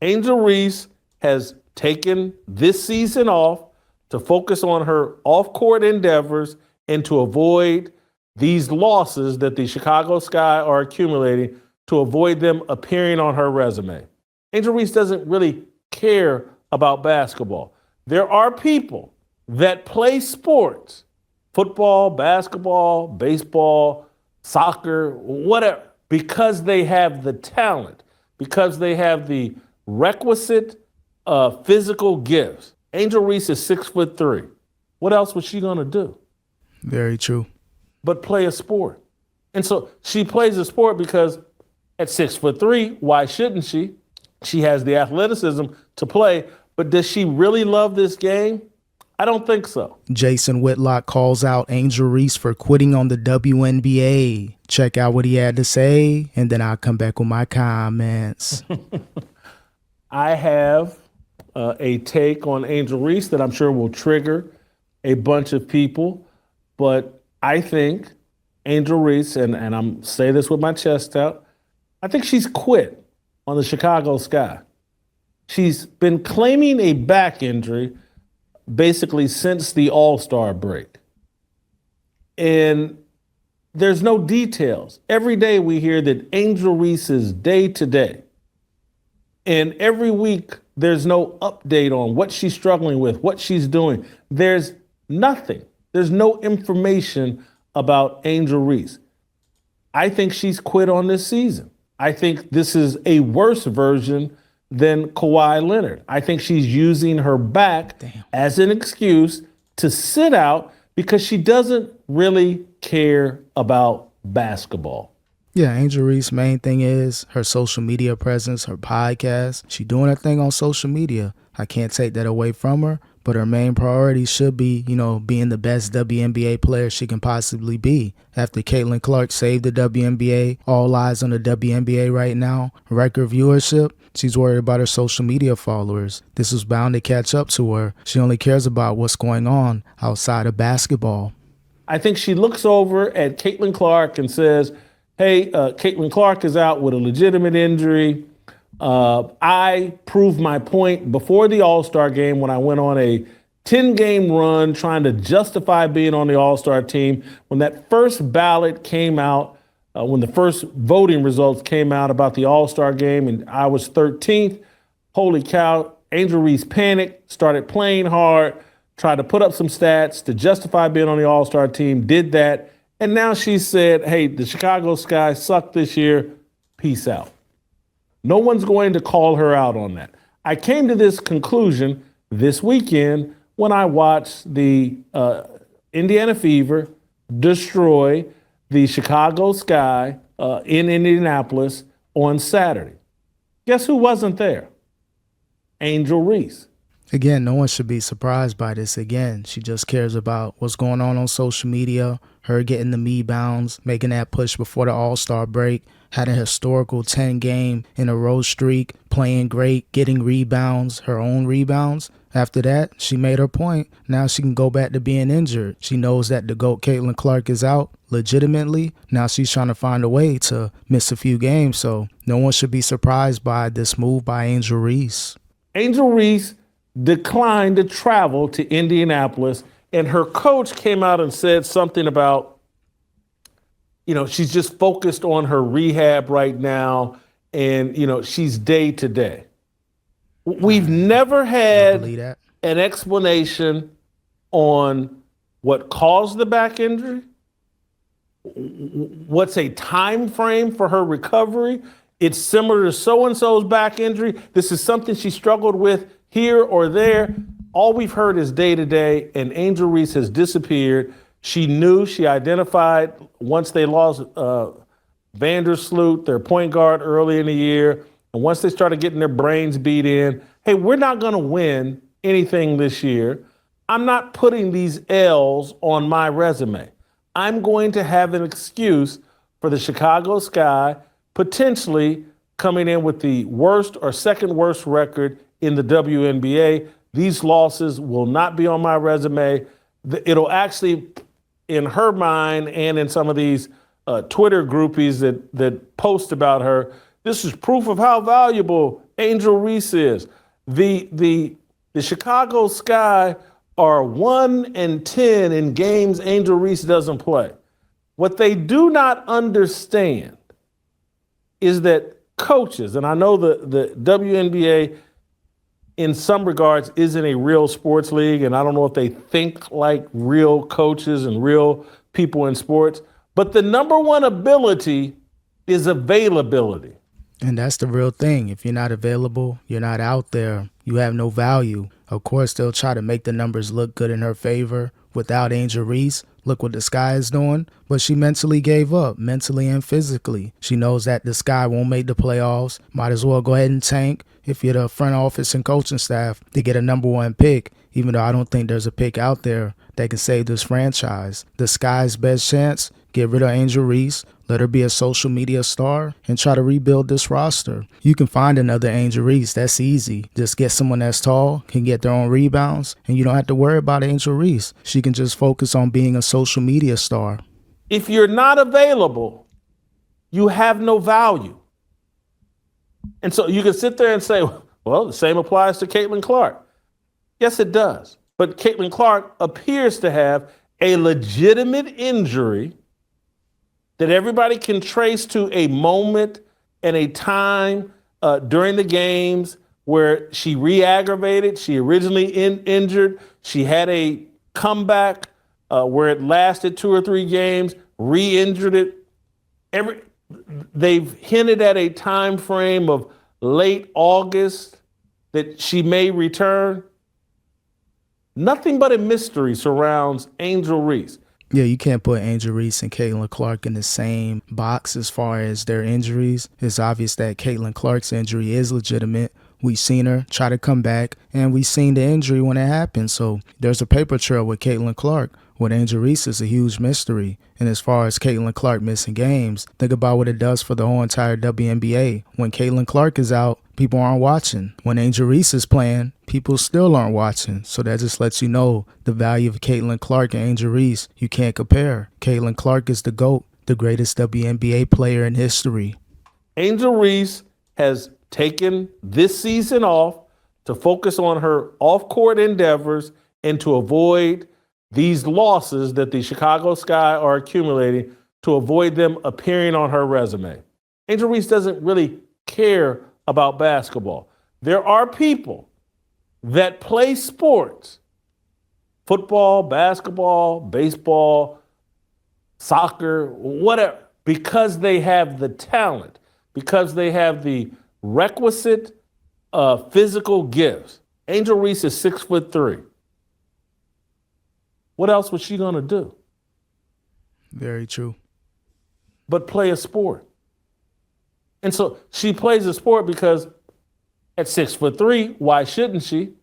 Angel Reese has taken this season off to focus on her off-court endeavors and to avoid these losses that the Chicago Sky are accumulating, to avoid them appearing on her resume. Angel Reese doesn't really care about basketball. There are people that play sports, football, basketball, baseball, soccer, whatever, because they have the talent, because they have the requisite physical gifts. Angel Reese is 6'3". What else was she gonna do? Very true. But play a sport. And so she plays a sport because at 6'3", why shouldn't she? She has the athleticism to play, but does she really love this game? I don't think so. Jason Whitlock calls out Angel Reese for quitting on the WNBA. Check out what he had to say, and then I'll come back with my comments. I have a take on Angel Reese that I'm sure will trigger a bunch of people, but I think Angel Reese, and I'm saying this with my chest out, I think she's quit on the Chicago Sky. She's been claiming a back injury basically since the All-Star break. And there's no details. Every day we hear that Angel Reese is day to day. And every week there's no update on what she's struggling with, what she's doing. There's nothing. There's no information about Angel Reese. I think she's quit on this season. I think this is a worse version than Kawhi Leonard. I think she's using her back as an excuse to sit out because she doesn't really care about basketball. Yeah, Angel Reese's main thing is her social media presence, her podcast. She doing her thing on social media. I can't take that away from her, but her main priority should be, being the best WNBA player she can possibly be. After Caitlin Clark saved the WNBA, all eyes on the WNBA right now, record viewership, she's worried about her social media followers. This is bound to catch up to her. She only cares about what's going on outside of basketball. I think she looks over at Caitlin Clark and says, hey, Caitlin Clark is out with a legitimate injury. I proved my point before the All-Star game when I went on a 10-game run trying to justify being on the All-Star team. When that first ballot came out, when the first voting results came out about the All-Star game, and I was 13th, holy cow, Angel Reese panicked, started playing hard, tried to put up some stats to justify being on the All-Star team, did that, and now she said, hey, the Chicago Sky sucked this year, peace out. No one's going to call her out on that. I came to this conclusion this weekend when I watched the Indiana Fever destroy the Chicago Sky in Indianapolis on Saturday. Guess who wasn't there? Angel Reese. Again, no one should be surprised by this. Again, she just cares about what's going on social media, her getting the rebounds, making that push before the All-Star break, had a historical 10-game in a row streak, playing great, getting rebounds, her own rebounds. After that, she made her point. Now she can go back to being injured. She knows that the GOAT Caitlin Clark is out legitimately. Now she's trying to find a way to miss a few games. So no one should be surprised by this move by Angel Reese. Angel Reese declined to travel to Indianapolis, and her coach came out and said something about, she's just focused on her rehab right now, and, she's day to day. We've never had an explanation on what caused the back injury, what's a time frame for her recovery. It's similar to so-and-so's back injury. This is something she struggled with here or there. All we've heard is day to day, and Angel Reese has disappeared. She identified once they lost Vandersloot, their point guard, early in the year, and once they started getting their brains beat in, hey, we're not going to win anything this year. I'm not putting these L's on my resume. I'm going to have an excuse for the Chicago Sky potentially coming in with the worst or second worst record in the WNBA. These losses will not be on my resume. It'll actually, in her mind and in some of these Twitter groupies that post about her, This is proof of how valuable Angel Reese is. The Chicago Sky are 1-10 in games Angel Reese doesn't play. What they do not understand is that coaches, and I know the WNBA in some regards isn't a real sports league, and I don't know if they think like real coaches and real people in sports, but the number one ability is availability. And that's the real thing. If you're not available, you're not out there, you have no value. Of course, they'll try to make the numbers look good in her favor. Without Angel Reese, look what the Sky is doing. But she mentally gave up, mentally and physically. She knows that the Sky won't make the playoffs. Might as well go ahead and tank if you're the front office and coaching staff to get a number one pick, even though I don't think there's a pick out there that can save this franchise. The Sky's best chance, get rid of Angel Reese, let her be a social media star, and try to rebuild this roster. You can find another Angel Reese. That's easy. Just get someone that's tall, can get their own rebounds, and you don't have to worry about Angel Reese. She can just focus on being a social media star. If you're not available, you have no value. And so you can sit there and say, well, the same applies to Caitlin Clark. Yes, it does. But Caitlin Clark appears to have a legitimate injury that everybody can trace to a moment and a time during the games where she re-aggravated. She originally injured. She had a comeback where it lasted 2 or 3 games, re-injured it. They've hinted at a time frame of late August that she may return. Nothing but a mystery surrounds Angel Reese. Yeah, you can't put Angel Reese and Caitlin Clark in the same box as far as their injuries. It's obvious that Caitlin Clark's injury is legitimate. We've seen her try to come back, and we've seen the injury when it happened. So there's a paper trail with Caitlin Clark. With Angel Reese is a huge mystery. And as far as Caitlin Clark missing games, think about what it does for the whole entire WNBA. When Caitlin Clark is out, people aren't watching. When Angel Reese is playing, people still aren't watching. So that just lets you know the value of Caitlin Clark and Angel Reese. You can't compare. Caitlin Clark is the GOAT, the greatest WNBA player in history. Angel Reese has taken this season off to focus on her off-court endeavors and to avoid these losses that the Chicago Sky are accumulating, to avoid them appearing on her resume. Angel Reese doesn't really care about basketball. There are people that play sports, football, basketball, baseball, soccer, whatever, because they have the talent, because they have the requisite physical gifts. Angel Reese is 6'3". What else was she going to do? Very true. But play a sport. And so she plays a sport because at 6'3", why shouldn't she?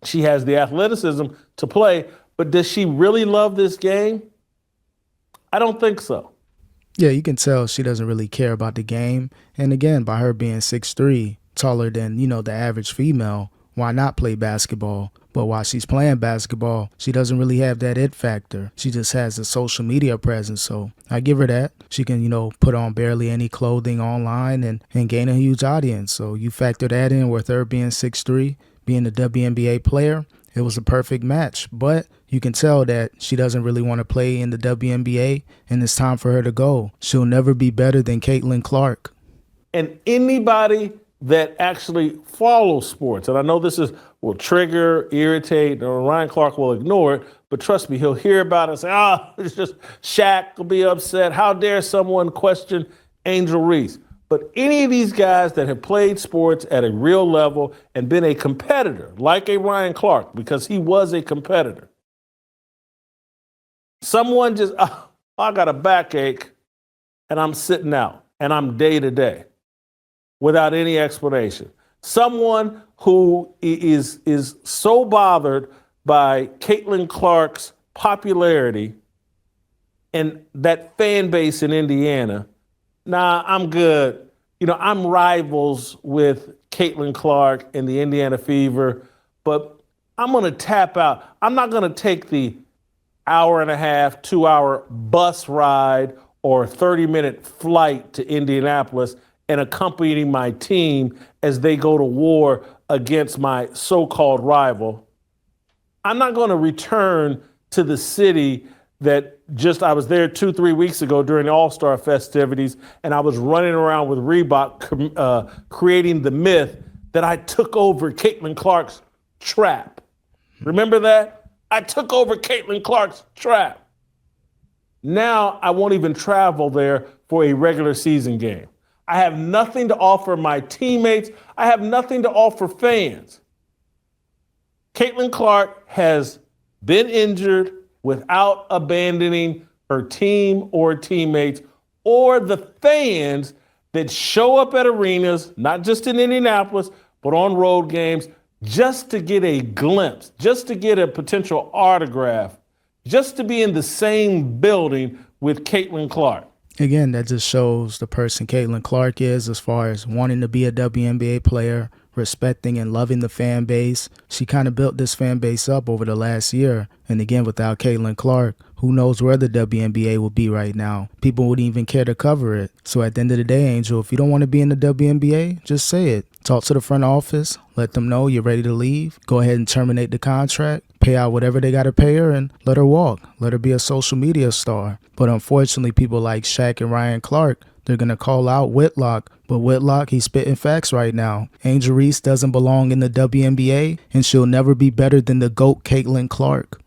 She has the athleticism to play, but does she really love this game? I don't think so. Yeah, you can tell she doesn't really care about the game. And again, by her being 6'3", taller than, the average female, why not play basketball? But while she's playing basketball, she doesn't really have that it factor. She just has a social media presence. So I give her that. She can, put on barely any clothing online and gain a huge audience. So you factor that in with her being 6'3", being a WNBA player, it was a perfect match. But you can tell that she doesn't really want to play in the WNBA, and it's time for her to go. She'll never be better than Caitlin Clark. And anybody that actually follows sports, and I know this will trigger, irritate, or Ryan Clark will ignore it, but trust me, he'll hear about it and say, it's just Shaq will be upset. How dare someone question Angel Reese? But any of these guys that have played sports at a real level and been a competitor, like a Ryan Clark, because he was a competitor, someone just, I got a backache and I'm sitting out and I'm day to day without any explanation. Someone who is so bothered by Caitlin Clark's popularity and that fan base in Indiana, nah, I'm good. I'm rivals with Caitlin Clark and the Indiana Fever, but I'm going to tap out. I'm not going to take the 1.5, 2 hour bus ride or 30-minute flight to Indianapolis and accompanying my team as they go to war against my so-called rival. I'm not going to return to the city that I was there 2-3 weeks ago during the All-Star festivities, and I was running around with Reebok creating the myth that I took over Caitlin Clark's trap. Remember that? I took over Caitlin Clark's trap. Now I won't even travel there for a regular season game. I have nothing to offer my teammates. I have nothing to offer fans. Caitlin Clark has been injured without abandoning her team or teammates or the fans that show up at arenas, not just in Indianapolis, but on road games, just to get a glimpse, just to get a potential autograph, just to be in the same building with Caitlin Clark. Again, that just shows the person Caitlin Clark is as far as wanting to be a WNBA player, respecting and loving the fan base. She kind of built this fan base up over the last year. And again, without Caitlin Clark, who knows where the WNBA will be right now. People wouldn't even care to cover it. So at the end of the day, Angel, if you don't want to be in the WNBA, just say it. Talk to the front office. Let them know you're ready to leave. Go ahead and terminate the contract. Pay out whatever they got to pay her and let her walk. Let her be a social media star. But unfortunately, people like Shaq and Ryan Clark, they're going to call out Whitlock. But Whitlock, he's spitting facts right now. Angel Reese doesn't belong in the WNBA, and she'll never be better than the GOAT Caitlin Clark.